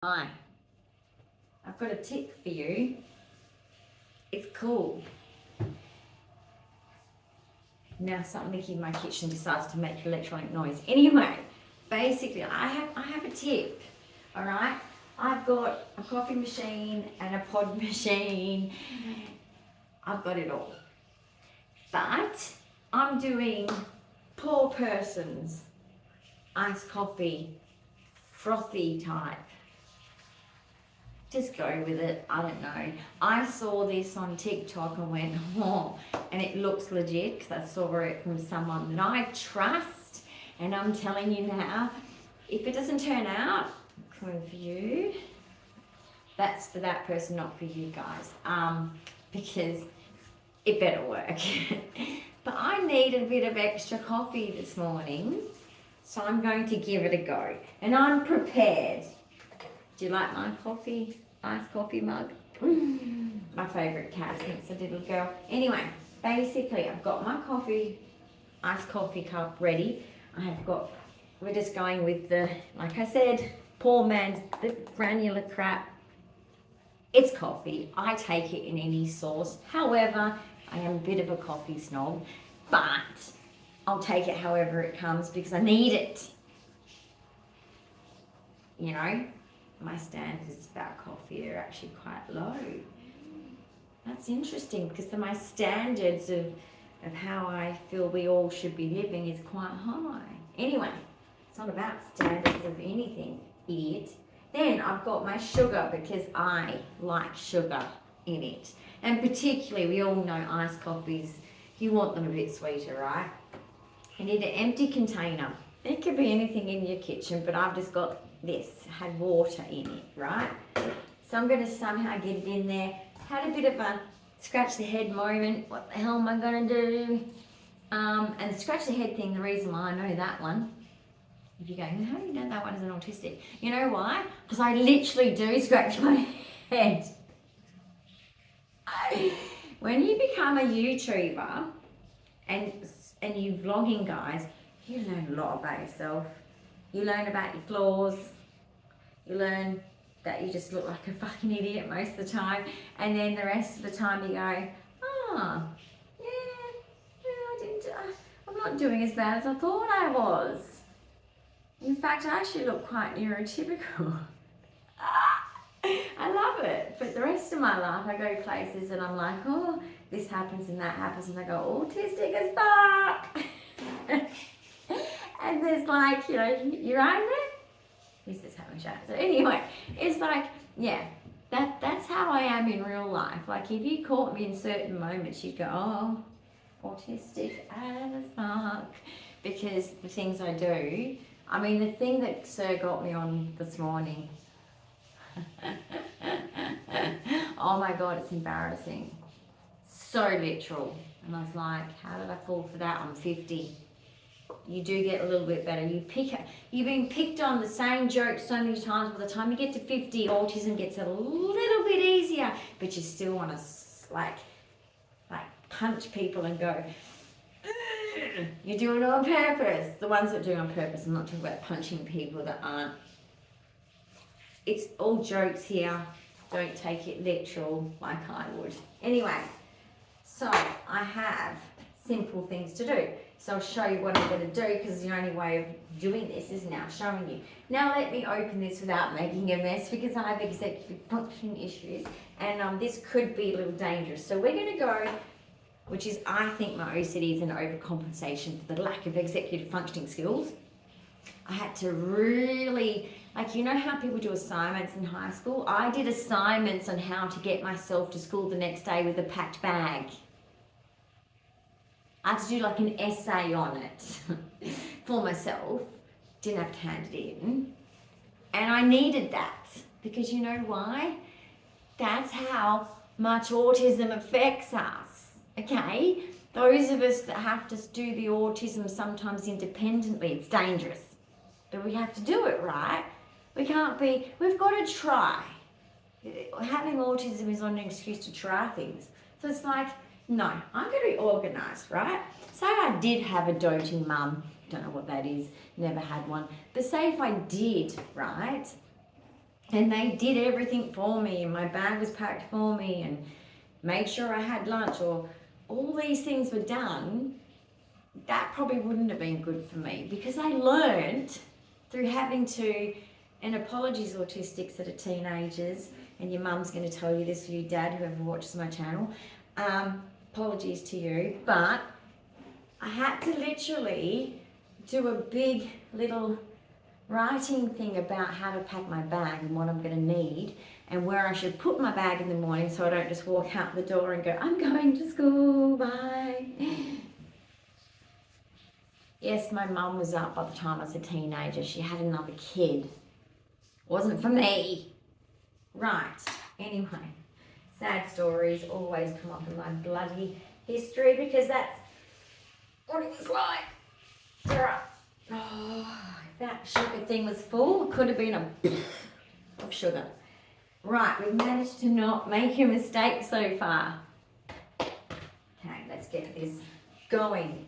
Hi, I've got a tip for you. It's cool. Now something in my kitchen decides to make electronic noise. Anyway, basically I have a tip. All right, I've got a coffee machine and a pod machine. I've got it all. But I'm doing poor person's iced coffee, frothy type. Just go with it. I don't know. I saw this on TikTok and went, oh, and it looks legit because I saw it from someone that I trust. And I'm telling you now, if it doesn't turn out good for you, that's for that person, not for you guys. Because it better work. But I need a bit of extra coffee this morning, so I'm going to give it a go. And I'm prepared. Do you like my coffee, iced coffee mug? My favourite cat since a little girl. Anyway, basically I've got my coffee, iced coffee cup ready. We're just going with the, like I said, poor man's the granular crap. It's coffee. I take it in any sauce. However, I am a bit of a coffee snob, but I'll take it however it comes because I need it. You know? My standards about coffee are actually quite low. That's interesting because my standards of how I feel we all should be living is quite high. Anyway, it's not about standards of anything, idiot. Then I've got my sugar because I like sugar in it. And particularly, we all know iced coffees, you want them a bit sweeter, right? You need an empty container. It could be anything in your kitchen, but I've just got this, had water in it, right? So I'm going to somehow get it in there. Had a bit of a scratch the head moment. What the hell am I going to do? And the scratch the head thing, the reason why I know that one, if you're going, how do you know that one is an autistic? You know why? Because I literally do scratch my head. When you become a YouTuber and you vlogging, guys, you learn a lot about yourself. You learn about your flaws. You learn that you just look like a fucking idiot most of the time. And then the rest of the time you go, I'm not doing as bad as I thought I was. In fact, I actually look quite neurotypical. I love it. But the rest of my life, I go places and I'm like, oh, this happens and that happens. And I go, autistic as fuck. And there's like, you know, you're right there. Who's this having a chat? So anyway, it's like, yeah, that's how I am in real life. Like if you caught me in certain moments, you'd go, oh, autistic as fuck. Because the things I do, I mean, the thing that Sir got me on this morning, oh my God, it's embarrassing. So literal. And I was like, how did I fall for that? I'm 50. You do get a little bit better. You've been picked on the same joke so many times. By the time you get to 50, autism gets a little bit easier, but you still want to like punch people and go, ugh. You're doing it on purpose. The ones that do it on purpose, I'm not talking about punching people that aren't. It's all jokes here. Don't take it literal like I would. Anyway, so I have simple things to do. So I'll show you what I'm going to do because the only way of doing this is now showing you. Now let me open this without making a mess because I have executive functioning issues and this could be a little dangerous. So we're going to go, which is I think my OCD is an overcompensation for the lack of executive functioning skills. I had to really, like, you know how people do assignments in high school? I did assignments on how to get myself to school the next day with a packed bag. I had to do like an essay on it for myself. Didn't have to hand it in. And I needed that because you know why? That's how much autism affects us, okay? Those of us that have to do the autism sometimes independently, it's dangerous. But we have to do it, right? We've got to try. Having autism is not an excuse to try things. So it's like, no, I'm going to be organised, right? Say I did have a doting mum, don't know what that is, never had one. But say if I did, right? And they did everything for me, and my bag was packed for me, and made sure I had lunch, or all these things were done, that probably wouldn't have been good for me, because I learned through having to, and apologies autistics that are teenagers, and your mum's going to tell you this, or your dad, whoever watches my channel, apologies to you, but I had to literally do a big little writing thing about how to pack my bag and what I'm going to need and where I should put my bag in the morning, so I don't just walk out the door and go, I'm going to school, bye. Yes, my mum was up by the time I was a teenager. She had another kid. Wasn't for me. Right, anyway, sad stories always come up in my bloody history, because that's what it was like. Alright. Oh, that sugar thing was full. Could have been a of sugar. Right, we've managed to not make a mistake so far. Okay, let's get this going.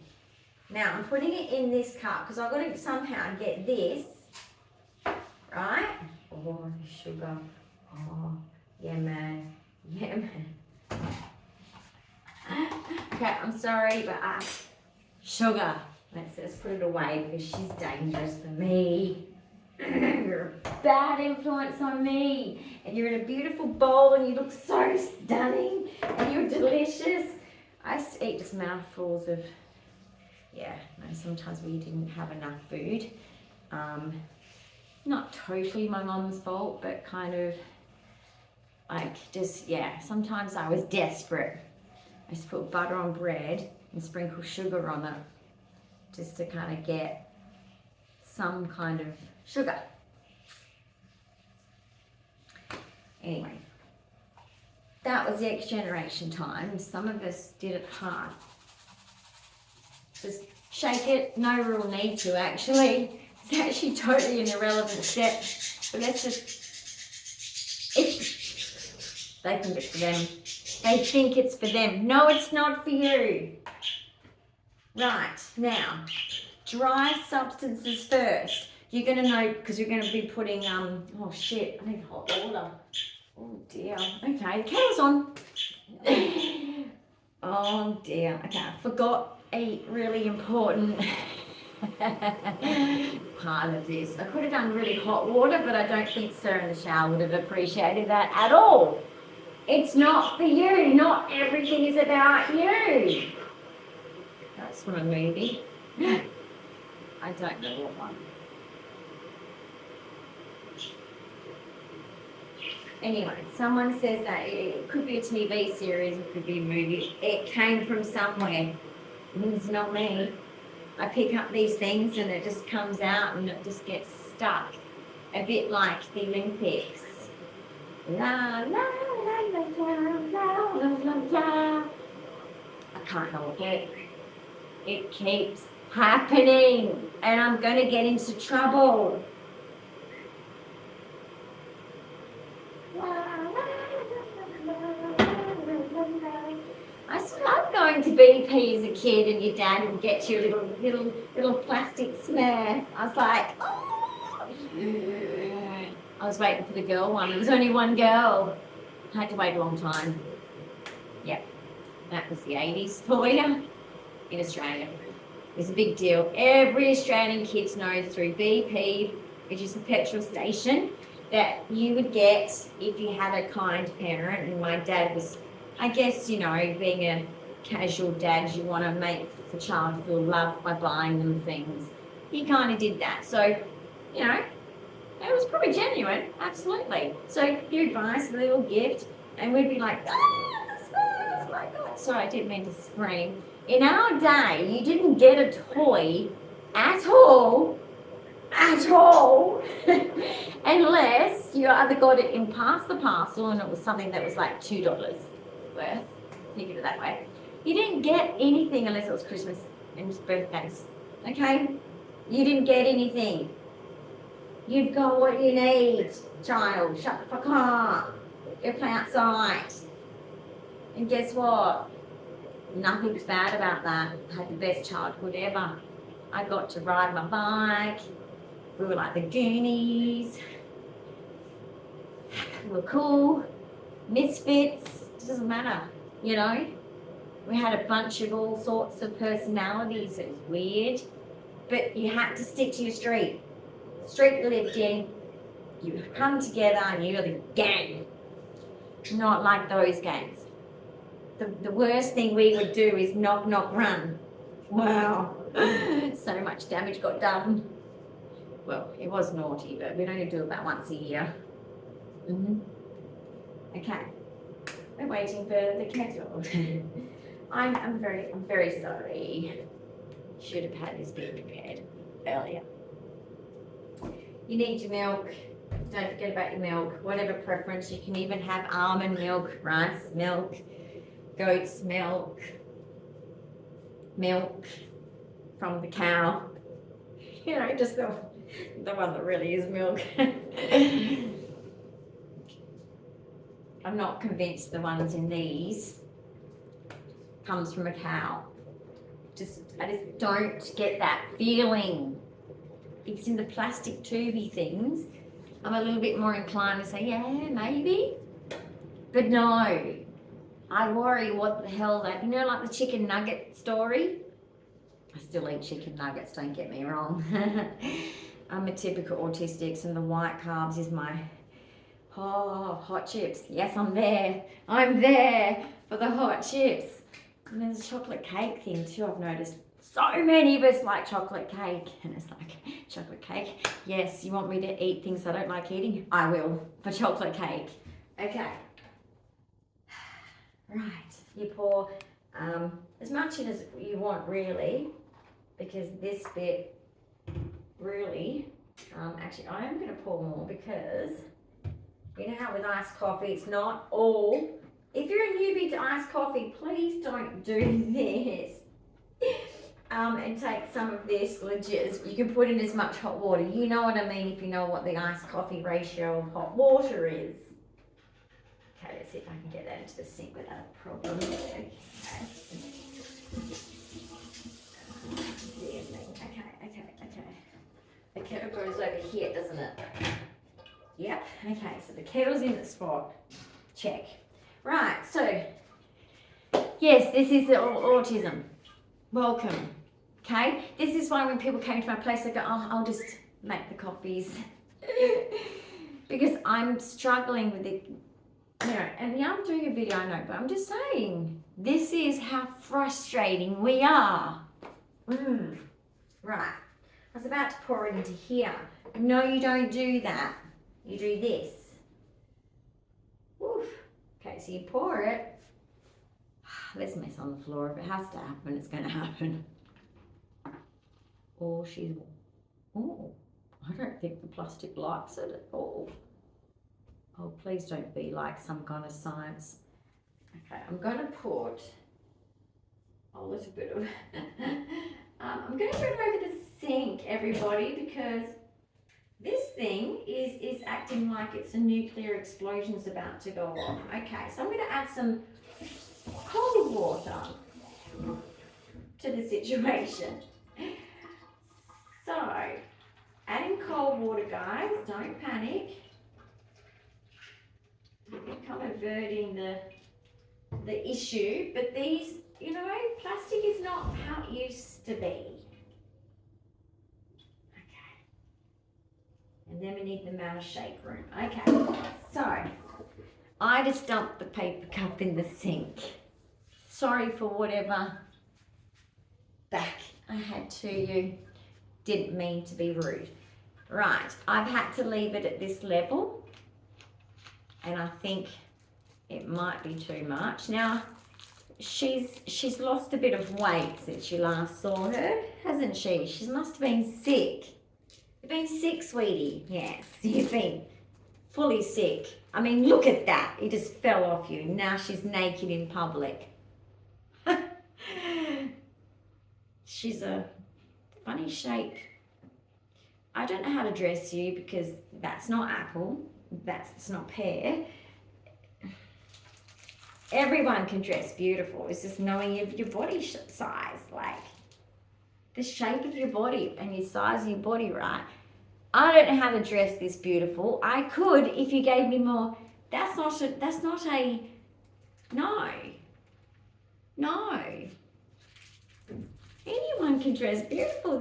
Now I'm putting it in this cup because I've got to somehow get this, right? Oh, sugar. Oh, yeah, man. Yeah, man. Okay, I'm sorry, but sugar. Let's put it away because she's dangerous for me. You're a bad influence on me. And you're in a beautiful bowl and you look so stunning. And you're delicious. I used to eat just mouthfuls of, yeah, no, sometimes we didn't have enough food. Not totally my mum's fault, but kind of like just, yeah, sometimes I was desperate. I used to put butter on bread and sprinkle sugar on it, just to kind of get some kind of sugar. Anyway, that was the X generation time. Some of us did it hard. Just shake it, no real need to actually. It's actually totally an irrelevant step. But let's just, they think it's for them. They think it's for them. No, it's not for you. Right, now, dry substances first. You're going to know, because you're going to be putting, oh shit, I need hot water. Oh dear. Okay, the kettle's on. Oh dear. Okay, I forgot a really important part of this. I could have done really hot water, but I don't think Sir in the shower would have appreciated that at all. It's not for you. Not everything is about you. That's from a movie. I don't know what one. Anyway, someone says that it could be a TV series, it could be a movie. It came from somewhere. It's not me. I pick up these things and it just comes out and it just gets stuck. A bit like the Olympics. La la la la la la la la la. I can't help it. It keeps happening and I'm going to get into trouble. I used to love going to BP as a kid and your dad would get you a little plastic Smurf. I was like, oh. I was waiting for the girl one. There was only one girl. I had to wait a long time. Yep, that was the 80s for you in Australia. It was a big deal. Every Australian kid knows through BP, which is the petrol station, that you would get if you had a kind parent. And my dad was, I guess, you know, being a casual dad, you want to make the child feel loved by buying them things. He kind of did that. So, you know, it was probably genuine, absolutely. So he would buy us a little gift and we'd be like, oh my God. Sorry, I didn't mean to scream. In our day, you didn't get a toy at all, unless you either got it in past the parcel and it was something that was like $2 worth, think of it that way. You didn't get anything unless it was Christmas and birthdays, okay? You didn't get anything. You've got what you need, child. Shut the fuck up. Go play outside. And guess what? Nothing's bad about that. I had the best childhood ever. I got to ride my bike. We were like the Goonies. we were cool, misfits, it doesn't matter, you know. We had a bunch of all sorts of personalities. It was weird, but you had to stick to your street. Street you lived in, you come together and you're the gang. Not like those gangs. The worst thing we would do is knock, knock, run. Wow. So much damage got done. Well, it was naughty, but we'd only do it about once a year. Okay. We're waiting for the kettle. I'm very sorry. Should have had this bit prepared earlier. You need your milk. Don't forget about your milk. Whatever preference. You can even have almond milk, rice milk, goat's milk, milk from the cow. You know, just the one that really is milk. I'm not convinced the ones in these comes from a cow. I just don't get that feeling. If it's in the plastic tubey things, I'm a little bit more inclined to say, yeah, maybe. But no, I worry what the hell that, you know, like the chicken nugget story? I still eat chicken nuggets, don't get me wrong. I'm a typical autistic, and the white carbs is my, hot chips. Yes, I'm there. I'm there for the hot chips. And there's a chocolate cake thing too, I've noticed. So many of us like chocolate cake. And it's like, chocolate cake? Yes, you want me to eat things I don't like eating? I will, for chocolate cake. Okay. Right, you pour as much in as you want really, because this bit really, actually I am going to pour more because you know how with iced coffee it's not all. If you're a newbie to iced coffee, please don't do this. And take some of this legit. You can put in as much hot water. You know what I mean if you know what the iced coffee ratio of hot water is. Okay, let's see if I can get that into the sink without a problem. Okay. Okay. The kettle goes over here, doesn't it? Yep. Okay, so the kettle's in the spot. Check. Right, so, yes, this is the autism. Welcome. Okay? This is why when people came to my place, they go, oh, I'll just make the coffees. Because I'm struggling with it. You know, and yeah, I'm doing a video, I know, but I'm just saying, this is how frustrating we are. Right. I was about to pour it into here. No, you don't do that. You do this. Woof. Okay, so you pour it. Let's mess on the floor. If it has to happen, it's going to happen. Oh, I don't think the plastic likes it at all. Oh, please don't be like some kind of science. Okay, I'm going to put a little bit of, I'm going to turn over the sink, everybody, because this thing is acting like it's a nuclear explosion's about to go off. Okay, so I'm going to add some cold water to the situation. So, adding cold water, guys, don't panic. You're kind of averting the issue, but these, you know, plastic is not how it used to be. Okay. And then we need the mouse shake room. Okay, so I just dumped the paper cup in the sink. Sorry for whatever back I had to you. Didn't mean to be rude. Right, I've had to leave it at this level. And I think it might be too much. Now, she's lost a bit of weight since you last saw her, hasn't she? She must have been sick. You've been sick, sweetie. Yes, you've been fully sick. I mean, look at that. It just fell off you. Now she's naked in public. She's a funny shape. I don't know how to dress you because that's not apple. That's not pear. Everyone can dress beautiful. It's just knowing your body size, like the shape of your body and your size of your body, right? I don't know how to dress this beautiful. I could if you gave me more That's not a, no. No. Anyone can dress beautiful.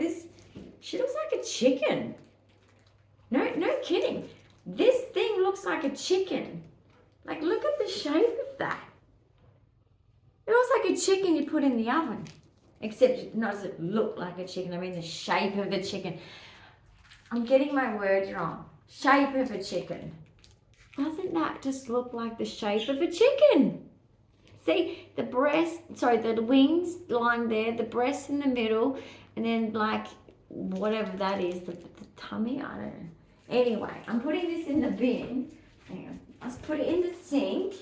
She looks like a chicken. No kidding. This thing looks like a chicken. Like, look at the shape of that. It looks like a chicken you put in the oven. Except, not does it look like a chicken, I mean the shape of a chicken. I'm getting my words wrong. Shape of a chicken. Doesn't that just look like the shape of a chicken? See, the wings lying there, the breast in the middle, and then like, whatever that is, the tummy, I don't know. Anyway, I'm putting this in the bin. Hang on. Let's put it in the sink.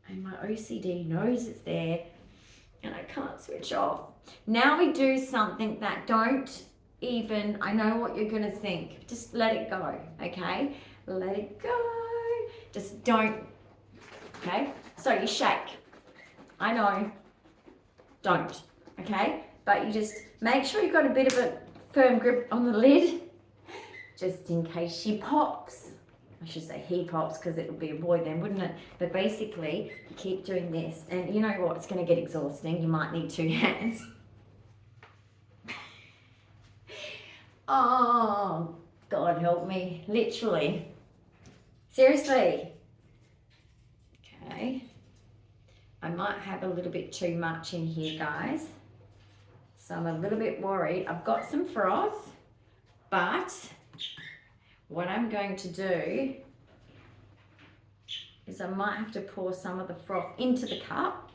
And my OCD knows it's there. And I can't switch off. Now we do something that I know what you're going to think. Just let it go, okay? Let it go. Just don't, okay? So you shake. I know. Don't, okay? But you just make sure you've got a bit of a firm grip on the lid, just in case she pops. I should say he pops because it would be a boy then, wouldn't it? But basically, you keep doing this. And you know what? It's going to get exhausting. You might need 2 hands. Oh, God help me. Literally. Seriously. Okay. I might have a little bit too much in here, guys. So I'm a little bit worried. I've got some froth, but what I'm going to do is I might have to pour some of the froth into the cup.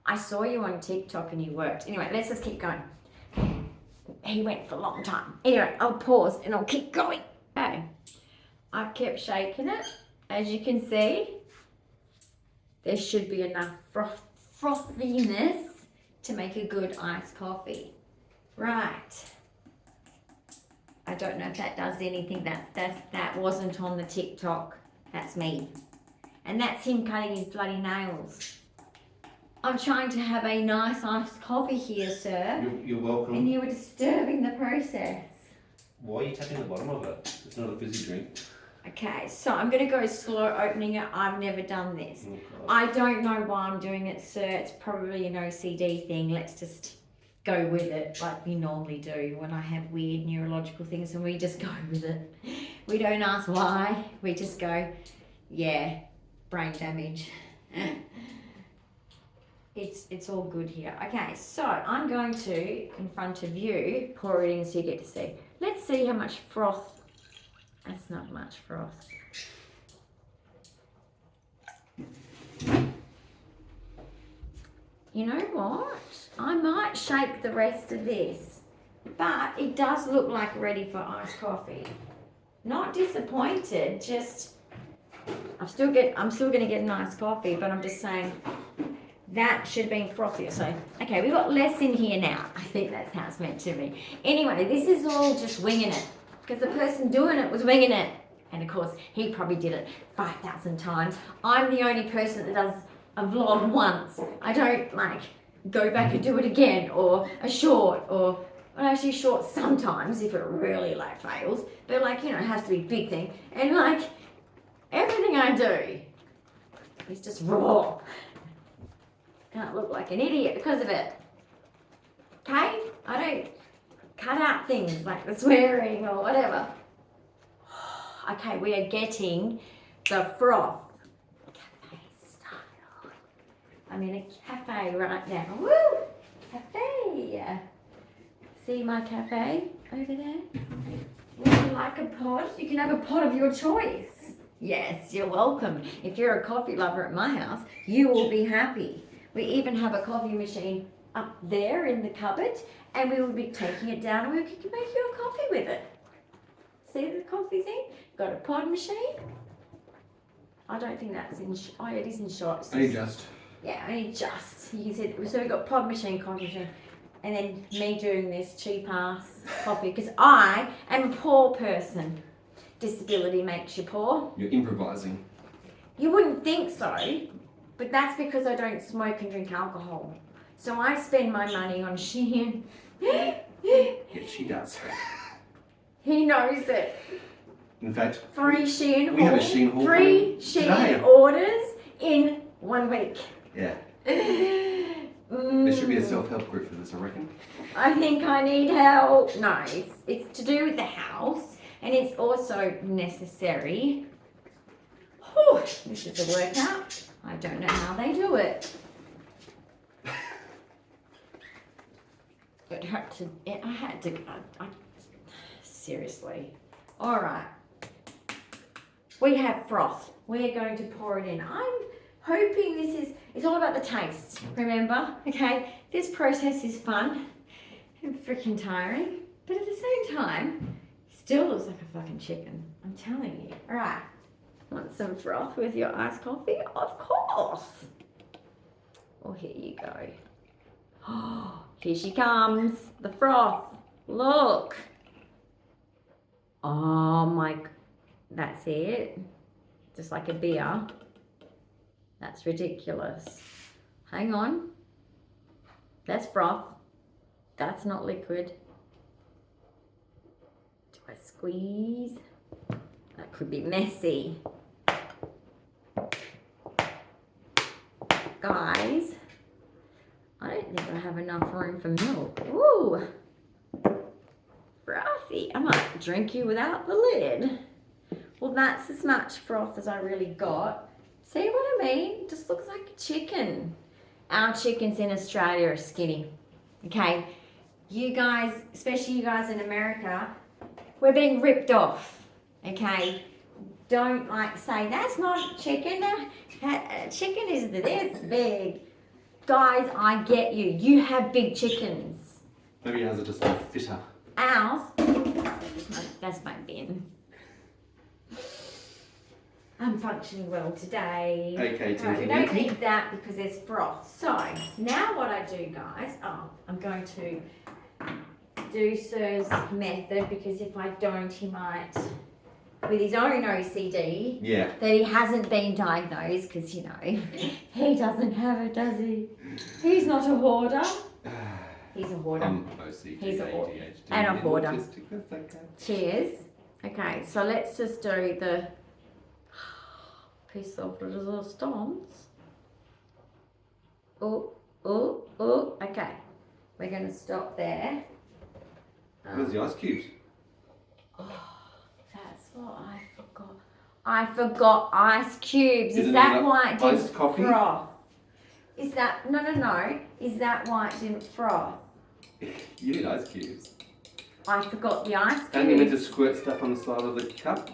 I saw you on TikTok and you worked. Anyway, let's just keep going. He went for a long time. Anyway, I'll pause and I'll keep going. Okay, I've kept shaking it. As you can see, there should be enough frothiness to make a good iced coffee. Right. I don't know if that does anything. That wasn't on the TikTok. That's me. And that's him cutting his bloody nails. I'm trying to have a nice iced coffee here, sir. You're welcome. And you were disturbing the process. Why are you tapping the bottom of it? It's not a fizzy drink. Okay, so I'm going to go slow opening it. I've never done this. Oh, I don't know why I'm doing it, sir. It's probably an OCD thing. Let's just go with it like we normally do when I have weird neurological things, and we just go with it. We don't ask why. We just go, yeah, brain damage. It's all good here. Okay, so I'm going to, in front of you, pour it in so you get to see. Let's see how much froth. That's not much froth. You know what? I might shake the rest of this, but it does look like ready for iced coffee. Not disappointed, just I'm still gonna get a nice coffee, but I'm just saying that should have been frothier. So okay, we've got less in here now. I think that's how it's meant to be. Anyway, this is all just winging it, because the person doing it was winging it. And of course, he probably did it 5,000 times. I'm the only person that does a vlog once. I don't like go back and do it again, or a short, or well, actually short sometimes if it really like fails. But like, you know, it has to be a big thing. And like everything I do is just raw. Can't look like an idiot because of it. Okay? I don't cut out things like the swearing or whatever. Okay, we are getting the froth. Cafe style. I'm in a cafe right now. Woo! Cafe. See my cafe over there? Would you like a pod? You can have a pod of your choice. Yes, you're welcome. If you're a coffee lover at my house, you will be happy. We even have a coffee machine up there in the cupboard, and we will be taking it down and we can make you a coffee with it. See the coffee thing? Got a pod machine. I don't think that's in, oh yeah, it is in shots. Only just. Yeah, only just. You said, so we've got pod machine, coffee machine, and then me doing this cheap ass coffee, because I am a poor person. Disability makes you poor. You're improvising. You wouldn't think so, but that's because I don't smoke and drink alcohol. So I spend my money on Shein. Yeah, she does. He knows it. In fact, 3 Shein we have a Shein haul 3 coming Shein today. orders in 1 week. Yeah. There should be a self-help group for this, I reckon. I think I need help. No, it's to do with the house, and it's also necessary. Whew, this is a workout. I don't know how they do it. I had to, seriously. All right. We have froth. We're going to pour it in. I'm hoping it's all about the taste, remember? Okay, this process is fun and freaking tiring, but at the same time, still looks like a fucking chicken. I'm telling you. All right. Want some froth with your iced coffee? Of course. Well, here you go. Oh, here she comes. The froth. Look. Oh my, that's it. Just like a beer. That's ridiculous. Hang on. That's froth. That's not liquid. Do I squeeze? That could be messy. Guys, I don't think I have enough room for milk. Ooh, frothy. I might drink you without the lid. Well, that's as much froth as I really got. See what I mean? Just looks like a chicken. Our chickens in Australia are skinny. Okay, you guys, especially you guys in America, we're being ripped off. Okay, don't like say that's not chicken. Chicken is this big. Guys, I get you. You have big chickens. Maybe ours are just a bit fitter. Ours, that's my bin. I'm functioning well today. Okay, Right, we don't need that because there's froth. So now what I do, guys, I'm going to do Sir's method because if I don't, he might, with his own OCD, that he hasn't been diagnosed because, you know, he doesn't have it, does he? He's not a hoarder. He's a hoarder. OCD, He's a hoarder. ADHD, And a hoarder. Autistic, that's okay. Cheers. Okay, so let's just do the piece of little stones. Oh, okay. We're going to stop there. Where's the ice cubes? Oh, that's what I forgot. I forgot ice cubes. Is Is that why it didn't iced coffee? froth? Is that, no. Is that why it didn't froth? You need ice cubes. I forgot the ice cubes. And you meant to squirt stuff on the side of the cup?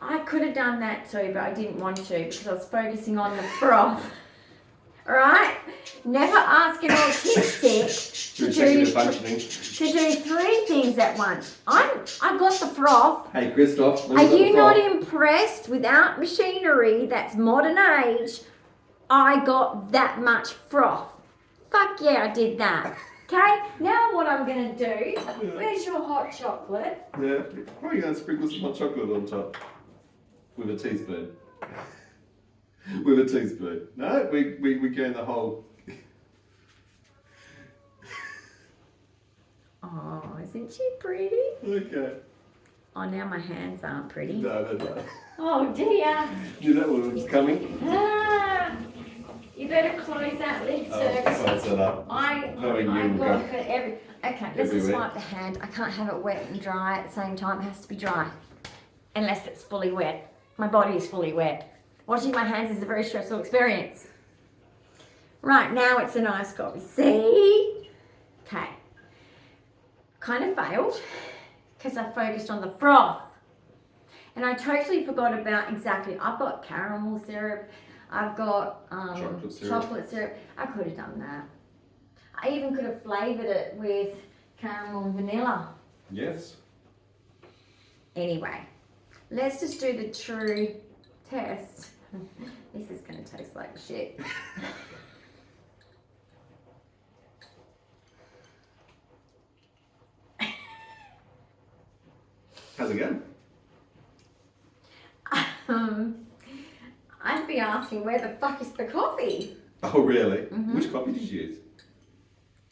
I could have done that too, but I didn't want to because I was focusing on the froth. Alright? Never ask an autistic to do 3 things at once. I got the froth. Hey, Christoph. Are you not impressed? Without machinery that's modern age, I got that much froth. Fuck yeah, I did that. Okay, now what I'm going to do, where's your hot chocolate? Yeah, probably going to sprinkle some hot chocolate on top. With a teaspoon. With a teaspoon. No, we go in the whole. Oh, isn't she pretty? Okay. Oh, now my hands aren't pretty. No. Oh dear. You know what was coming? Ah, you better close that lid, sir. Close it up. I got it every. Okay, let's just wipe the hand. I can't have it wet and dry at the same time. It has to be dry, unless it's fully wet. My body is fully wet. Washing my hands is a very stressful experience. Right, now it's a nice coffee. See? Okay. Kind of failed because I focused on the froth. And I totally forgot about exactly, I've got caramel syrup, I've got chocolate syrup. I could have done that. I even could have flavoured it with caramel and vanilla. Yes. Anyway, let's just do the true test. This is going to taste like shit. How's it going? I'd be asking where the fuck is the coffee? Oh, really? Mm-hmm. Which coffee did you use?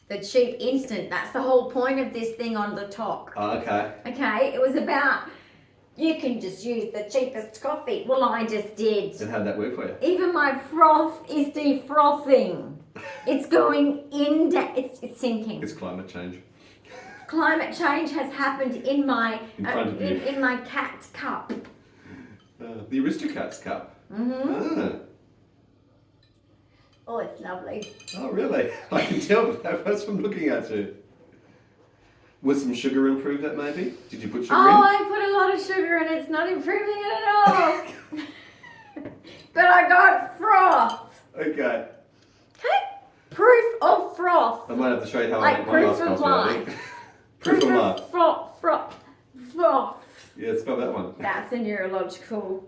The cheap instant. That's the whole point of this thing on the top. Oh, okay. Okay, it was about, You can just use the cheapest coffee. Well, I just did. And how'd that work for you? Even my froth is defrothing. It's going in, it's sinking. It's climate change. Climate change has happened in my In front of you. in my cat's cup. The Aristocats cup. Mm-hmm. Oh, it's lovely. Oh, really? I can tell that's from looking at you. Was some sugar improve that maybe? Did you put sugar in? I put a lot of sugar in. It's not improving it at all. But I got froth. Okay. Okay. Proof of froth. I might have to show you how Like I make my proof last of coffee. life. Proof of life. Froth. Yeah, spell that one. That's a neurological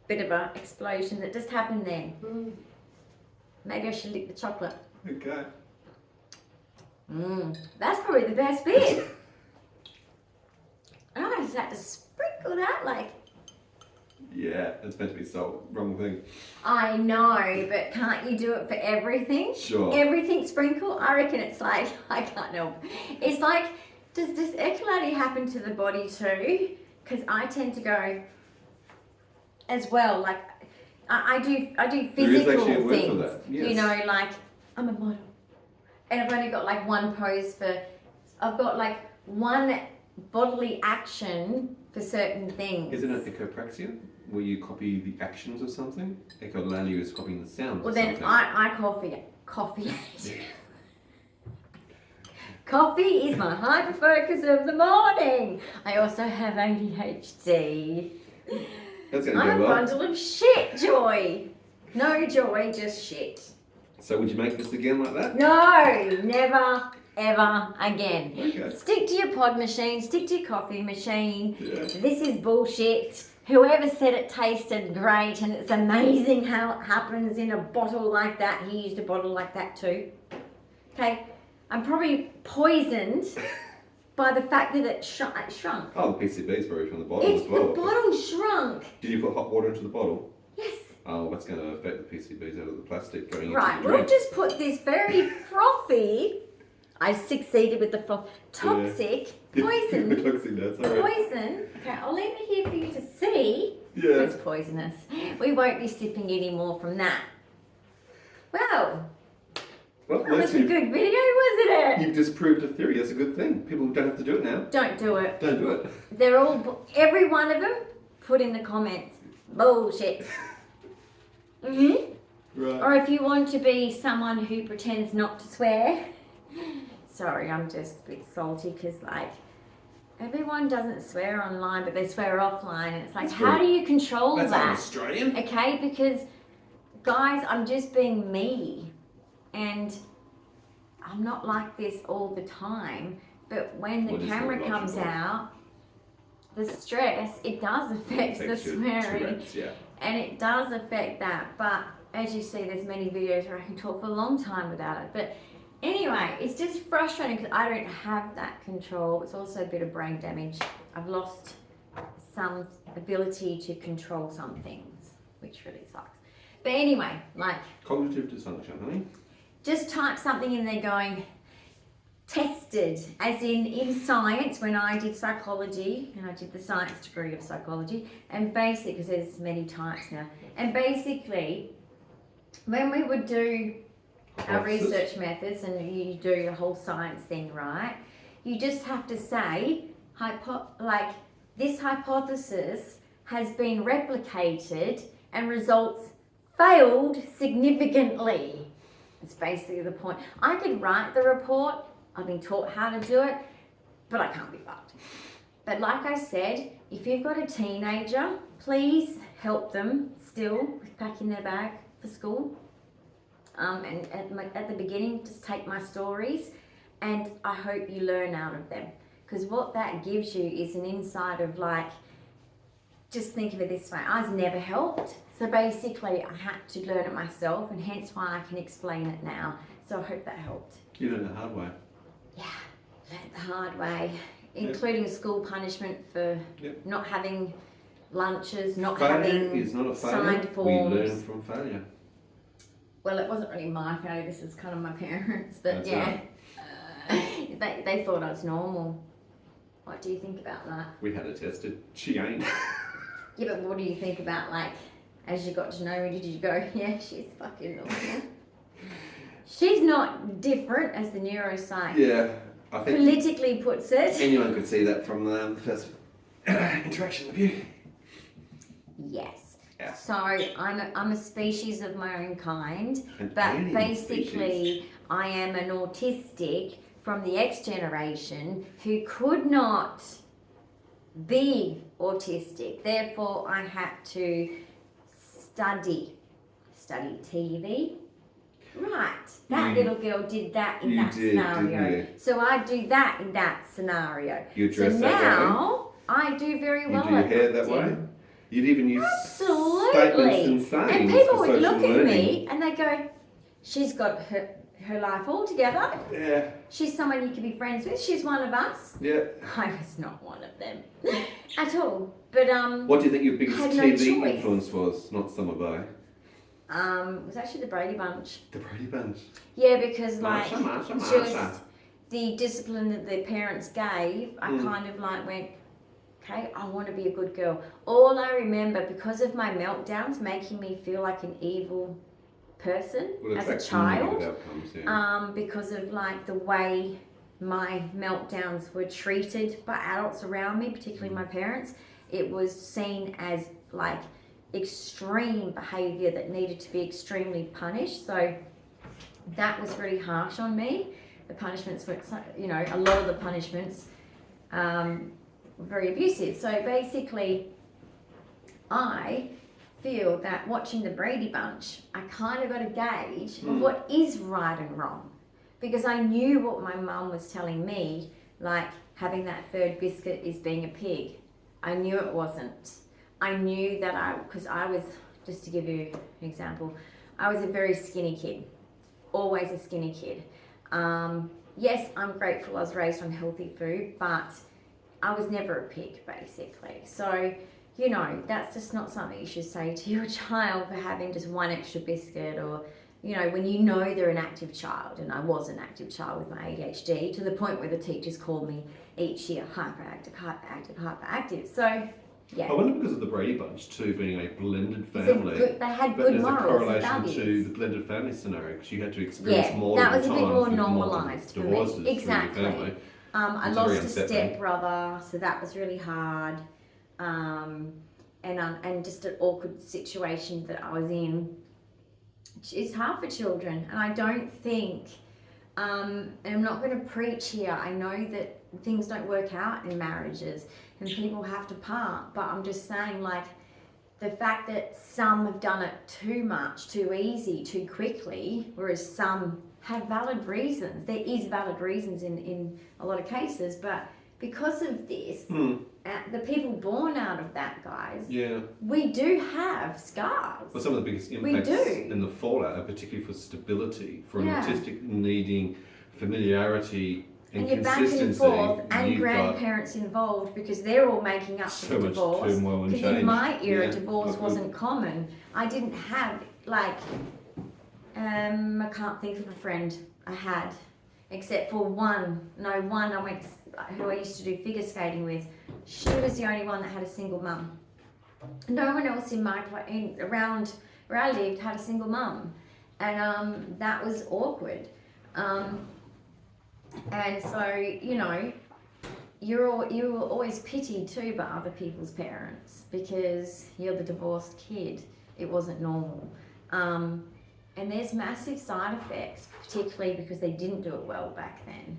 bit of an explosion that just happened then. Maybe I should lick the chocolate. Okay. That's probably the best bit. I just had to sprinkle that like. Yeah, it's meant to be salt. Wrong thing. I know, but can't you do it for everything? Sure. Everything sprinkle? I reckon it's like, I can't help. It's like, does this echolady happen to the body too? Because I tend to go as well. Like, I do There is physical actually a word for things. that, yes. You know, like I'm a model, and I've only got like one pose for. I've got like one bodily action for certain things. Isn't it echopraxia? Where you copy the actions of something? Echolalia is copying the sounds Well, of then something. I coffee. Coffee is my hyper focus of the morning. I also have ADHD. That's going to I'm go a well. bundle of shit, Joy. No joy, just shit. So would you make this again like that? No, never, ever again. Okay. Stick to your pod machine, stick to your coffee machine. Yeah. This is bullshit. Whoever said it tasted great and it's amazing how it happens in a bottle like that, he used a bottle like that too. Okay, I'm probably poisoned by the fact that it shrunk. Oh, the PCB is probably from the bottle as The well. bottle shrunk. Did you put hot water into the bottle? Yes. Oh, that's going to affect the PCBs out of the plastic going Right, into the we'll drink. just put this very frothy, I succeeded with the froth, toxic, poison, Toxic, that's all right. poison. Okay, I'll leave it here for you to see. Yeah. It's poisonous. We won't be sipping any more from that. Well, Well, that was let's a good video, wasn't it? You've just proved a theory. That's a good thing. People don't have to do it now. Don't do it. Don't do it. They're all, every one of them, put in the comments, bullshit. Right. Or if you want to be someone who pretends not to swear, sorry, I'm just a bit salty because like everyone doesn't swear online, but they swear offline, and it's like, That's how true. do you control That's that? Australian. Okay, because guys, I'm just being me, and I'm not like this all the time. But when the Well, it's camera not comes logical. out, the stress, it does affect the Affects your swearing. Tourette's, yeah. And it does affect that, but as you see, there's many videos where I can talk for a long time without it. But anyway, it's just frustrating because I don't have that control. It's also a bit of brain damage. I've lost some ability to control some things, which really sucks. But anyway, like, Cognitive dysfunction, honey. just type something in there going, tested, as in science, when I did psychology, and I did the science degree of psychology, and basically, because there's many types now, and basically, when we would do our Hypothesis. research methods, and you do your whole science thing, right, you just have to say, like, this hypothesis has been replicated and results failed significantly. It's basically the point. I could write the report, I've been taught how to do it, but I can't be fucked. But like I said, if you've got a teenager, please help them still with packing their bag for school. And at the beginning, just take my stories, and I hope you learn out of them. Because what that gives you is an insight of like, just think of it this way, I was never helped. So basically I had to learn it myself, and hence why I can explain it now. So I hope that helped. You learned the hard way. Yeah, learned the hard way, including a school punishment for Yep. not having lunches, not Failure having is not a failure. signed We forms. learn from failure. Well, it wasn't really my failure, this is kind of my parents, but That's yeah. They thought I was normal. What do you think about that? We had her tested. She ain't. Yeah, but what do you think about, like, as you got to know me, did you go, yeah, she's fucking normal? She's not different, as the neuropsych Yeah, I think politically puts it. anyone could see that from the first interaction with you. Yes. Yeah. So I'm a species of my own kind, An but alien basically species. I am an autistic from the X generation who could not be autistic. Therefore, I had to study TV. Right, that little girl did that in that scenario. Didn't you? So I do that in that scenario. You dress so that now I do very way? well. You do your at hair that acting. way? You'd even use Absolutely. statements and sayings And people for would social look at learning. me and they go, she's got her life all together. Yeah, She's someone you can be friends with. She's one of us. yeah. I was not one of them at all. But What do you think your biggest had no TV choice. influence was? Not Summer Bay. It was actually the Brady Bunch. The Brady Bunch. Yeah, because like Marsha. just the discipline that the parents gave, I kind of like went, okay, I want to be a good girl. All I remember, because of my meltdowns making me feel like an evil person as a child, outcomes, yeah. because of like the way my meltdowns were treated by adults around me, particularly my parents, it was seen as like extreme behaviour that needed to be extremely punished. So that was really harsh on me. The punishments were, a lot of the punishments were very abusive. So basically, I feel that watching the Brady Bunch, I kind of got a gauge of what is right and wrong. Because I knew what my mum was telling me, like having that third biscuit is being a pig. I knew it wasn't. I knew that because I was, just to give you an example, I was a very skinny kid, always a skinny kid. Yes, I'm grateful I was raised on healthy food, but I was never a pig, basically. So, that's just not something you should say to your child for having just one extra biscuit, or, when you know they're an active child. And I was an active child with my ADHD, to the point where the teachers called me each year hyperactive. So, yeah. I wonder, because of the Brady Bunch too being a blended family, they had but good there's a morals and correlation values. to the blended family scenario, because you had to experience more that of was the a bit times more with normalised for divorces me. through Exactly. your family. I It's lost very a unsettling. stepbrother, so that was really hard. And just an awkward situation that I was in. It's hard for children, and I don't think, and I'm not going to preach here, I know that things don't work out in marriages and people have to part, but I'm just saying, like, the fact that some have done it too much, too easy, too quickly, whereas some have valid reasons. There is valid reasons in a lot of cases, but because of this, the people born out of that, guys, we do have scars. Well, some of the biggest We impacts do. in the fallout are particularly for stability, for an Yeah. autistic needing familiarity and you're back consistency. and forth, and You've got grandparents involved, because they're all making up for so the much divorce. turmoil and Because in change. my era, Yeah. divorce wasn't common. I didn't have, like, I can't think of a friend I had, except for one who I used to do figure skating with. She was the only one that had a single mum. No one else around where I lived had a single mum, and that was awkward. And so, you were always pitied too by other people's parents, because you're the divorced kid. It wasn't normal. And there's massive side effects, particularly because they didn't do it well back then.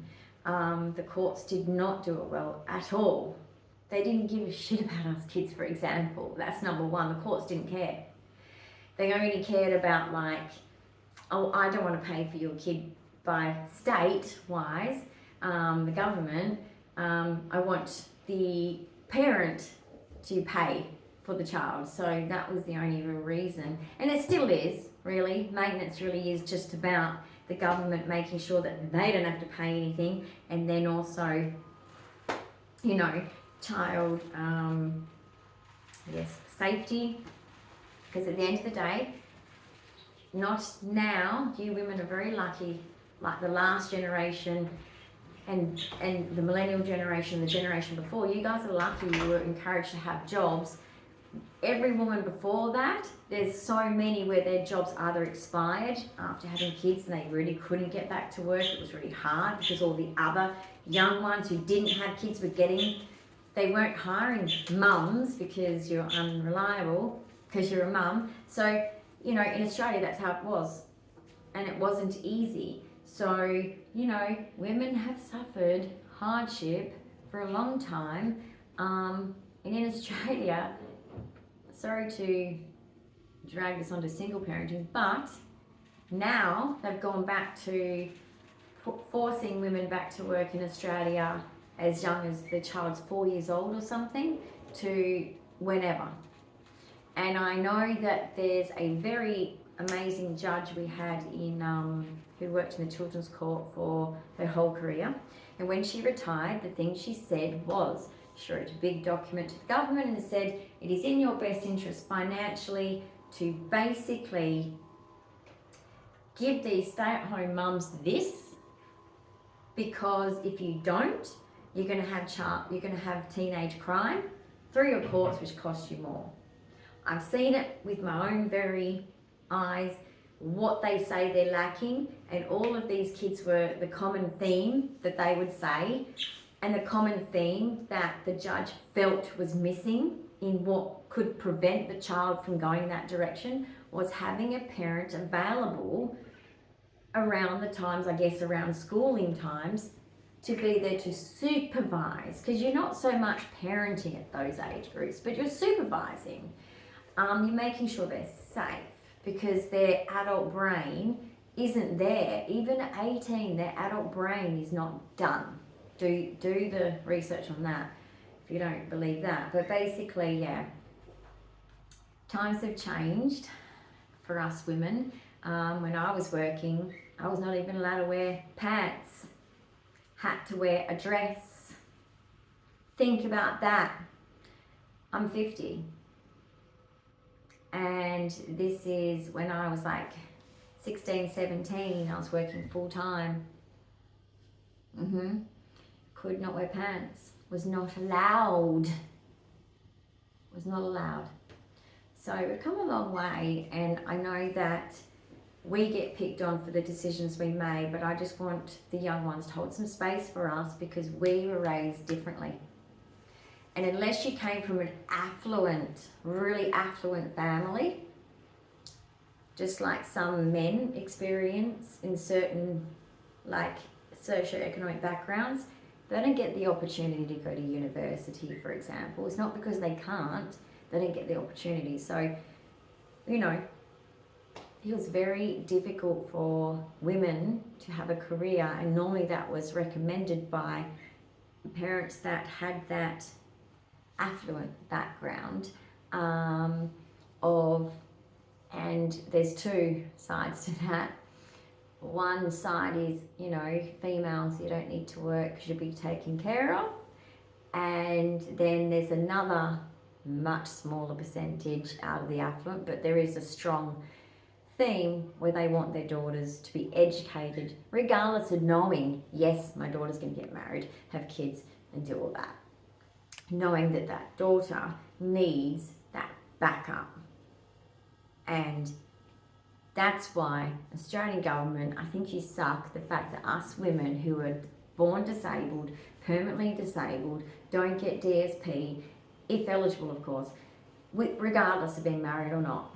The courts did not do it well at all. They didn't give a shit about us kids, for example. That's number one. The courts didn't care. They only cared about, like, oh, I don't want to pay for your kid by state-wise, the government. I want the parent to pay for the child. So that was the only real reason. And it still is, really. Maintenance really is just about the government making sure that they don't have to pay anything, and then also, child, safety. Because at the end of the day, not now, you women are very lucky, like the last generation and the millennial generation, the generation before, you guys are lucky you were encouraged to have jobs. Every woman before that, there's so many where their jobs either expired after having kids and they really couldn't get back to work. It was really hard because all the other young ones who didn't have kids were they weren't hiring mums because you're unreliable, because you're a mum. So, you know, in Australia, that's how it was. And it wasn't easy. So, you know, women have suffered hardship for a long time. And in Australia, sorry to drag this onto single parenting, but now they've gone back to forcing women back to work in Australia as young as the child's 4 years old or something to whenever. And I know that there's a very amazing judge we had in who worked in the children's court for her whole career, and when she retired, the thing she said was, she wrote a big document to the government and said it is in your best interest financially to basically give these stay-at-home mums this, because if you don't, you're going to have teenage crime through your courts, which costs you more. I've seen it with my own very eyes, what they say they're lacking, and all of these kids were the common theme that they would say, and the common theme that the judge felt was missing in what could prevent the child from going in that direction was having a parent available around the times, I guess around schooling times, to be there to supervise, because you're not so much parenting at those age groups, but you're supervising. You're making sure they're safe, because their adult brain isn't there. Even at 18, their adult brain is not done. Do the research on that if you don't believe that. But basically, yeah, times have changed for us women. When I was working, I was not even allowed to wear pants. Had to wear a dress. Think about that. I'm 50. And this is when I was like 16, 17, I was working full time. Could not wear pants. Was not allowed. Was not allowed. So we've come a long way, and I know that we get picked on for the decisions we made, but I just want the young ones to hold some space for us, because we were raised differently. And unless you came from an affluent, really affluent family, just like some men experience in certain like socioeconomic backgrounds, they don't get the opportunity to go to university, for example. It's not because they can't, they don't get the opportunity. So, you know, it was very difficult for women to have a career, and normally that was recommended by parents that had that affluent background and there's two sides to that. One side is, you know, females, you don't need to work because you'll be taken care of, and then there's another much smaller percentage out of the affluent, but there is a strong theme where they want their daughters to be educated, regardless of knowing, yes, my daughter's going to get married, have kids, and do all that. Knowing that that daughter needs that backup. And that's why Australian government, I think you suck, the fact that us women who are born disabled, permanently disabled, don't get DSP, if eligible of course, regardless of being married or not,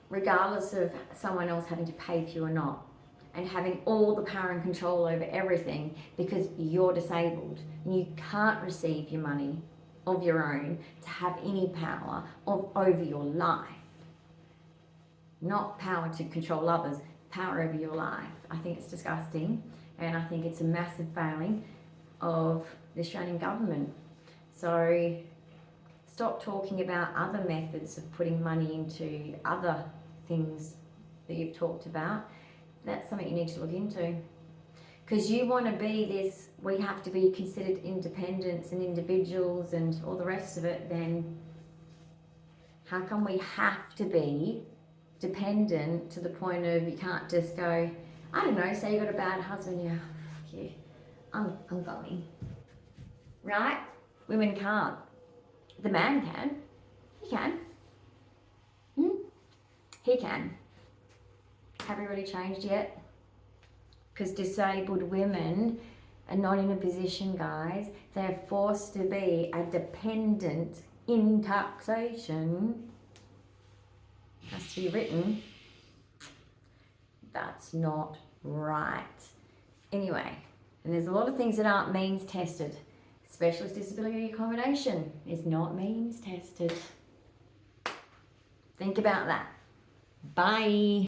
regardless of someone else having to pay for you or not, and having all the power and control over everything because you're disabled and you can't receive your money of your own to have any power over your life. Not power to control others, power over your life. I think it's disgusting, and I think it's a massive failing of the Australian government. So stop talking about other methods of putting money into other things that you've talked about. That's something you need to look into. Because you want to be this, we have to be considered independents and individuals and all the rest of it, then how come we have to be dependent to the point of you can't just go, I don't know, say you got a bad husband, yeah, fuck you, I'm going. Right? Women can't. The man can. He can. He can. Have we really changed yet? Because disabled women are not in a position, guys. They're forced to be a dependent in taxation. Has to be written. That's not right. Anyway, and there's a lot of things that aren't means tested. Specialist disability accommodation is not means tested. Think about that. Bye.